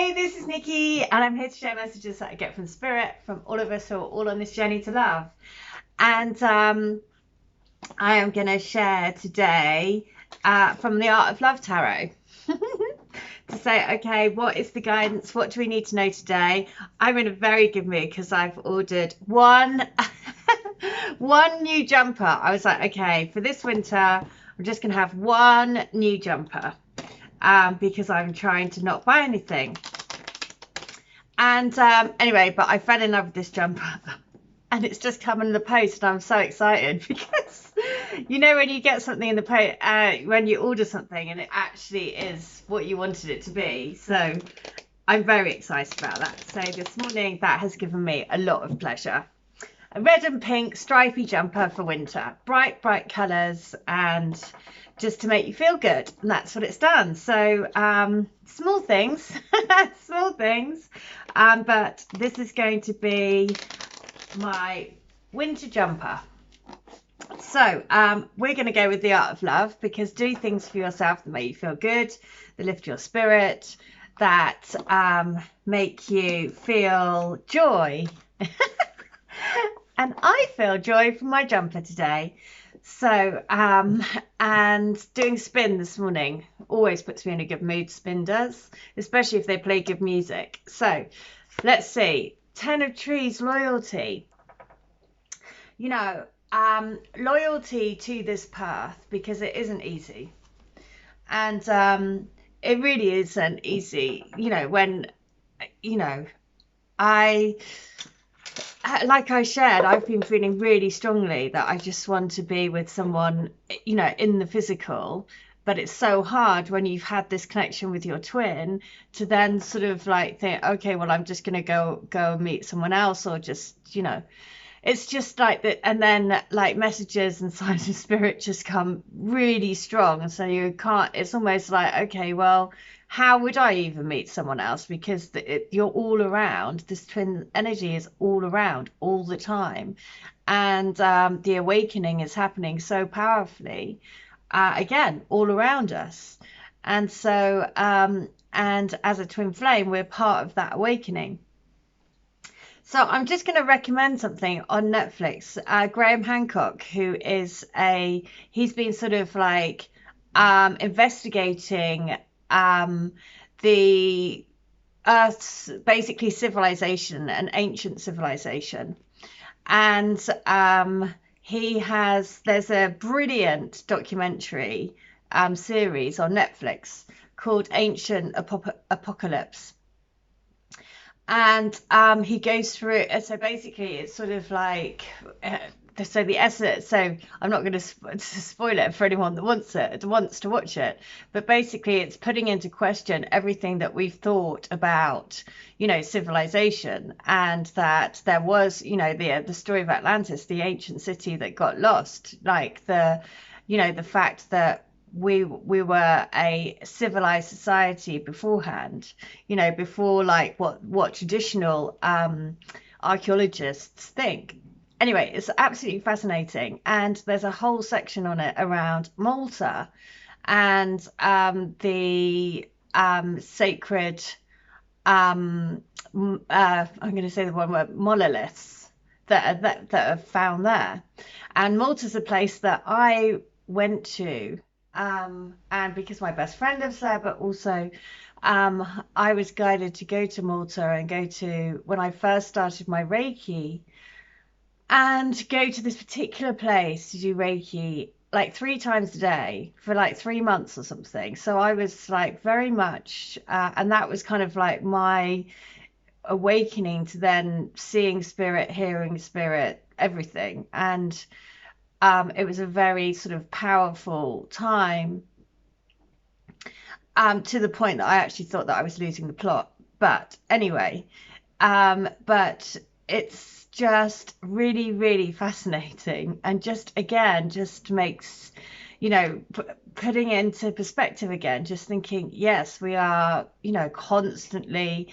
Hi, this is Nikki, and I'm here to share messages that I get from Spirit, from all of us who are all on this journey to love. And I am going to share today from the Art of Love Tarot to say, okay, what is the guidance? What do we need to know today? I'm in a very good mood because I've ordered one new jumper. I was like, okay, for this winter, I'm just going to have one new jumper. Because I'm trying to not buy anything. And anyway, but I fell in love with this jumper and it's just come in the post, and I'm so excited because you know when you get something in the post, when you order something and it actually is what you wanted it to be. So I'm very excited about that. So this morning that has given me a lot of pleasure. A red and pink stripy jumper for winter, bright colours, and just to make you feel good, and that's what it's done. So small things small things, but this is going to be my winter jumper. So we're going to go with the Art of Love, because do things for yourself that make you feel good, that lift your spirit, that make you feel joy. And I feel joy from my jumper today. So, and doing spin this morning always puts me in a good mood, spin does, especially if they play good music. So, let's see. 10 of Trees, loyalty. You know, loyalty to this path, because it isn't easy. And it really isn't easy, you know, when, you know, like I shared, I've been feeling really strongly that I just want to be with someone, you know, in the physical. But it's so hard when you've had this connection with your twin to then sort of like think, okay, well, I'm just going to go and meet someone else, or just, you know, it's just like that. And then like messages and signs of spirit just come really strong. And so you can't, it's almost like, okay, well, how would I even meet someone else? Because you're all around. This twin energy is all around all the time. And the awakening is happening so powerfully, again, all around us. And so, and as a twin flame, we're part of that awakening. So I'm just going to recommend something on Netflix. Graham Hancock, who is he's been sort of like investigating the Earth's basically civilization, an ancient civilization. And there's a brilliant documentary series on Netflix called Ancient Apocalypse. And he goes through it. So basically it's sort of like so the essence, so I'm not going to spoil it for anyone that wants to watch it, but basically it's putting into question everything that we've thought about, you know, civilization, and that there was, you know, the story of Atlantis, the ancient city that got lost, like the, you know, the fact that we were a civilized society beforehand, you know, before like what traditional archaeologists think. Anyway, it's absolutely fascinating, and there's a whole section on it around Malta and the sacred, I'm going to say the one word, monoliths that are found there. And Malta's a place that I went to, and because my best friend lives there, but also I was guided to go to Malta and go to, when I first started my Reiki, and go to this particular place to do Reiki like 3 times a day for like 3 months or something. So I was like very much, and that was kind of like my awakening to then seeing spirit, hearing spirit, everything. And it was a very sort of powerful time, to the point that I actually thought that I was losing the plot. But anyway, but it's just really fascinating, and just again just makes, you know, putting into perspective again, just thinking, yes, we are, you know, constantly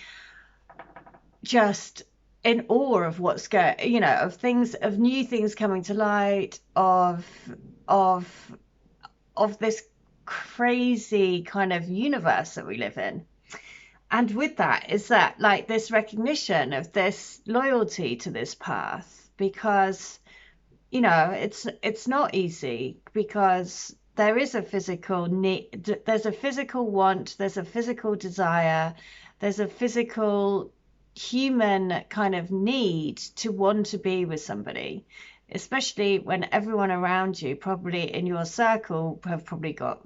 just in awe of what's going, you know, of things, of new things coming to light, of this crazy kind of universe that we live in. And with that is that like this recognition of this loyalty to this path, because it's not easy, because there is a physical need, there's a physical want, there's a physical desire, there's a physical human kind of need to want to be with somebody, especially when everyone around you, probably in your circle, have probably got,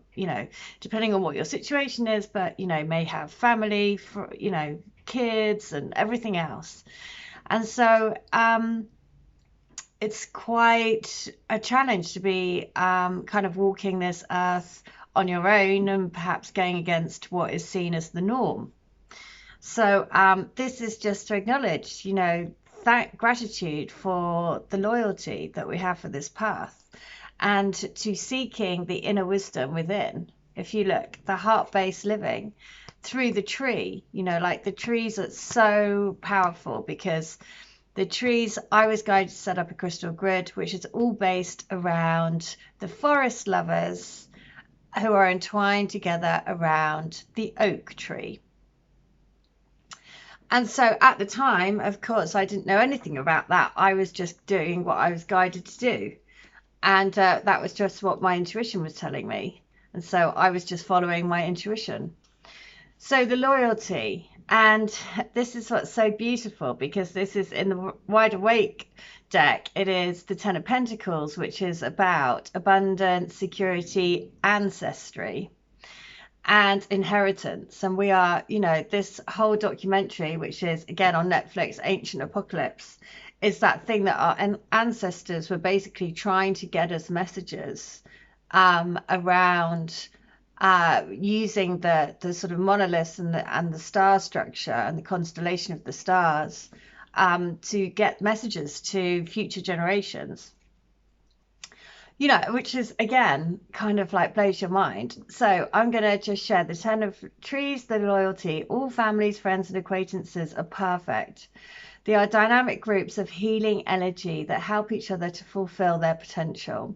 depending on what your situation is, but, may have family, for, kids and everything else. And so, it's quite a challenge to be kind of walking this earth on your own and perhaps going against what is seen as the norm. So this is just to acknowledge, gratitude for the loyalty that we have for this path, and to seeking the inner wisdom within. If you look, the heart-based living through the tree, like the trees are so powerful, because the trees, I was guided to set up a crystal grid, which is all based around the forest lovers who are entwined together around the oak tree. And so at the time, of course, I didn't know anything about that. I was just doing what I was guided to do. And that was just what my intuition was telling me. And so I was just following my intuition. So the loyalty, and this is what's so beautiful, because this is in the Wide Awake deck. It is the Ten of Pentacles, which is about abundance, security, ancestry, and inheritance. And we are, this whole documentary, which is again on Netflix, Ancient Apocalypse, is that thing that our ancestors were basically trying to get us messages around using the sort of monoliths and the star structure and the constellation of the stars to get messages to future generations. Which is, again, kind of like blows your mind. So I'm going to just share the 10 of trees, the loyalty. All families, friends, and acquaintances are perfect. They are dynamic groups of healing energy that help each other to fulfill their potential.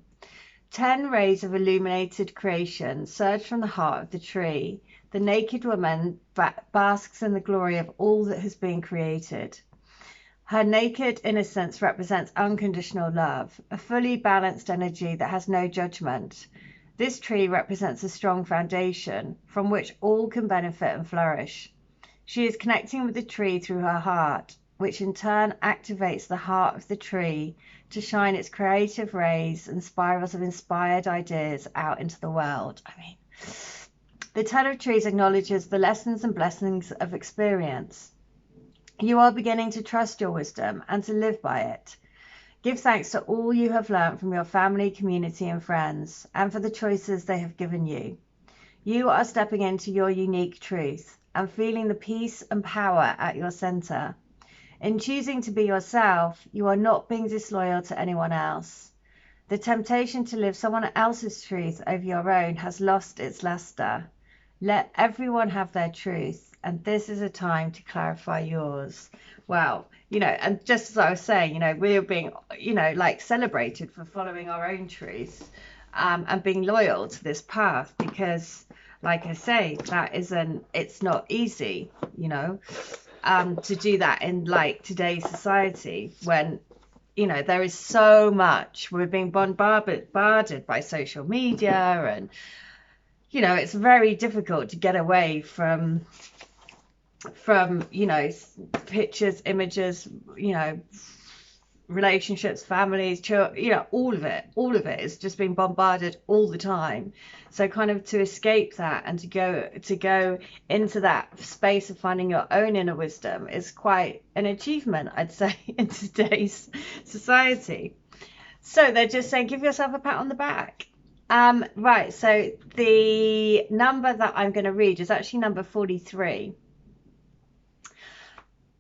10 rays of illuminated creation surge from the heart of the tree. The naked woman basks in the glory of all that has been created. Her naked innocence represents unconditional love, a fully balanced energy that has no judgment. This tree represents a strong foundation from which all can benefit and flourish. She is connecting with the tree through her heart, which in turn activates the heart of the tree to shine its creative rays and spirals of inspired ideas out into the world. The 10 of trees acknowledges the lessons and blessings of experience. You are beginning to trust your wisdom and to live by it. Give thanks to all you have learned from your family, community, and friends, and for the choices they have given you. You are stepping into your unique truth and feeling the peace and power at your center. In choosing to be yourself, you are not being disloyal to anyone else. The temptation to live someone else's truth over your own has lost its luster. Let everyone have their truth, and this is a time to clarify yours. Wow. And just as I was saying, we're being, like celebrated for following our own truth and being loyal to this path, because, like I say, it's not easy, to do that in like today's society, when there is so much. We're being bombarded by social media, and it's very difficult to get away from pictures, images, relationships, families, children, all of it is just being bombarded all the time. So kind of to escape that and to go into that space of finding your own inner wisdom is quite an achievement, I'd say, in today's society. So they're just saying, give yourself a pat on the back. Right, so the number that I'm going to read is actually number 43.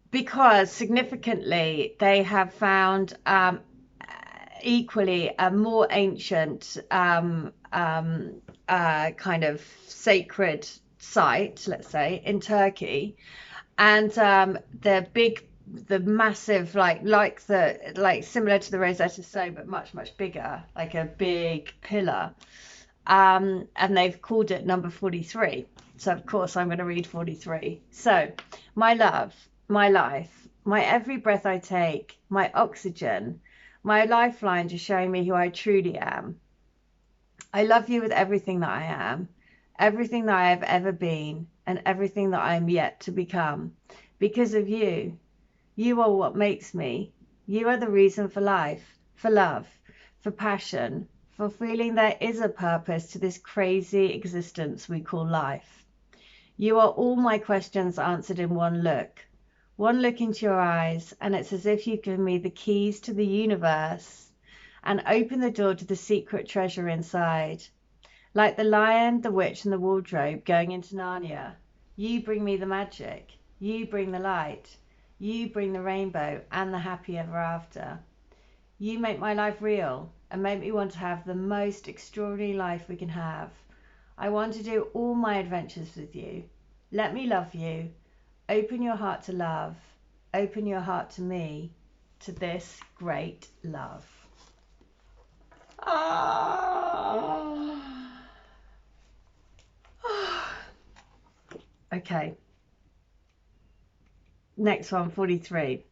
Because significantly, they have found equally a more ancient kind of sacred site, let's say, in Turkey, and the massive, like similar to the Rosetta Stone, but much bigger, like a big pillar, and they've called it number 43. So, of course, I'm going to read 43. So, my love, my life, my every breath I take, my oxygen, my lifeline to showing me who I truly am. I love you with everything that I am, everything that I have ever been, and everything that I am yet to become. Because of you. You are what makes me. You are the reason for life, for love, for passion, for feeling there is a purpose to this crazy existence we call life. You are all my questions answered in one look into your eyes, and it's as if you've given me the keys to the universe and opened the door to the secret treasure inside. Like the lion, the witch, and the wardrobe going into Narnia, you bring me the magic, you bring the light, you bring the rainbow and the happy ever after. You make my life real and make me want to have the most extraordinary life we can have. I want to do all my adventures with you. Let me love you. Open your heart to love. Open your heart to me, to this great love. Okay. Next one, 43.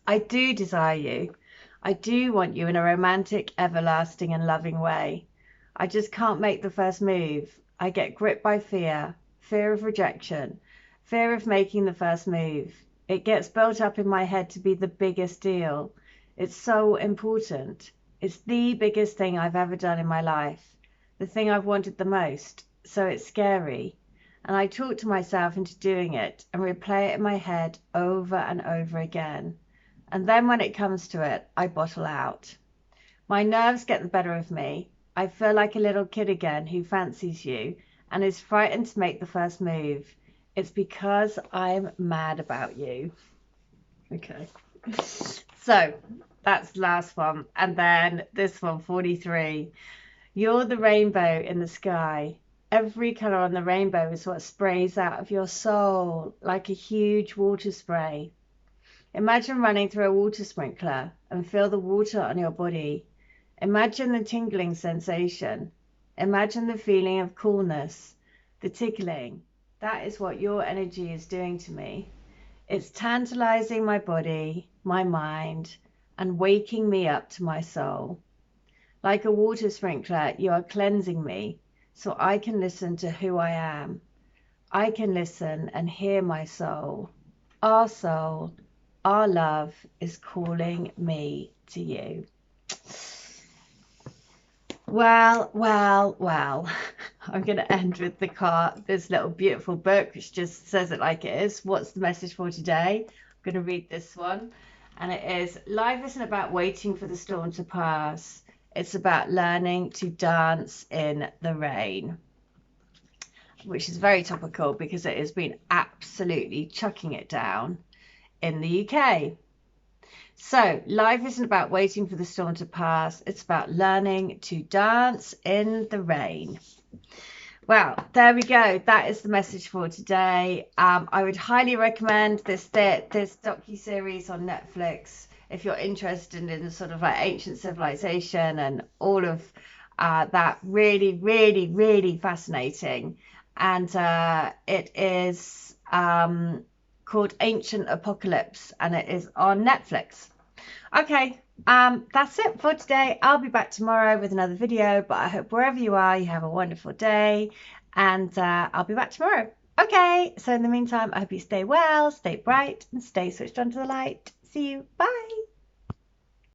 I do desire you. I do want you in a romantic, everlasting and loving way. I just can't make the first move. I get gripped by fear of rejection, fear of making the first move. It gets built up in my head to be the biggest deal. It's so important. It's the biggest thing I've ever done in my life, the thing I've wanted the most, so it's scary. And I talk to myself into doing it and replay it in my head over and over again. And then when it comes to it, I bottle out. My nerves get the better of me. I feel like a little kid again who fancies you and is frightened to make the first move. It's because I'm mad about you. Okay. So that's the last one. And then this one, 43. You're the rainbow in the sky. Every colour on the rainbow is what sprays out of your soul like a huge water spray. Imagine running through a water sprinkler and feel the water on your body. Imagine the tingling sensation. Imagine the feeling of coolness, the tickling. That is what your energy is doing to me. It's tantalizing my body, my mind, and waking me up to my soul. Like a water sprinkler, you are cleansing me so I can listen to who I am. I can listen and hear my soul. Our love is calling me to you. Well, I'm going to end with this little beautiful book, which just says it like it is. What's the message for today? I'm going to read this one. And it is, life isn't about waiting for the storm to pass. It's about learning to dance in the rain. Which is very topical because it has been absolutely chucking it down in the UK. So life isn't about waiting for the storm to pass. It's about learning to dance in the rain. Well, there we go. That is the message for today. I would highly recommend this docuseries on Netflix if you're interested in sort of like ancient civilization and all of that. Really, really, really fascinating. And it is called Ancient Apocalypse, and it is on Netflix. Okay, that's it for today. I'll be back tomorrow with another video, but I hope wherever you are, you have a wonderful day, and I'll be back tomorrow. Okay, so in the meantime, I hope you stay well, stay bright, and stay switched on to the light. See you. Bye.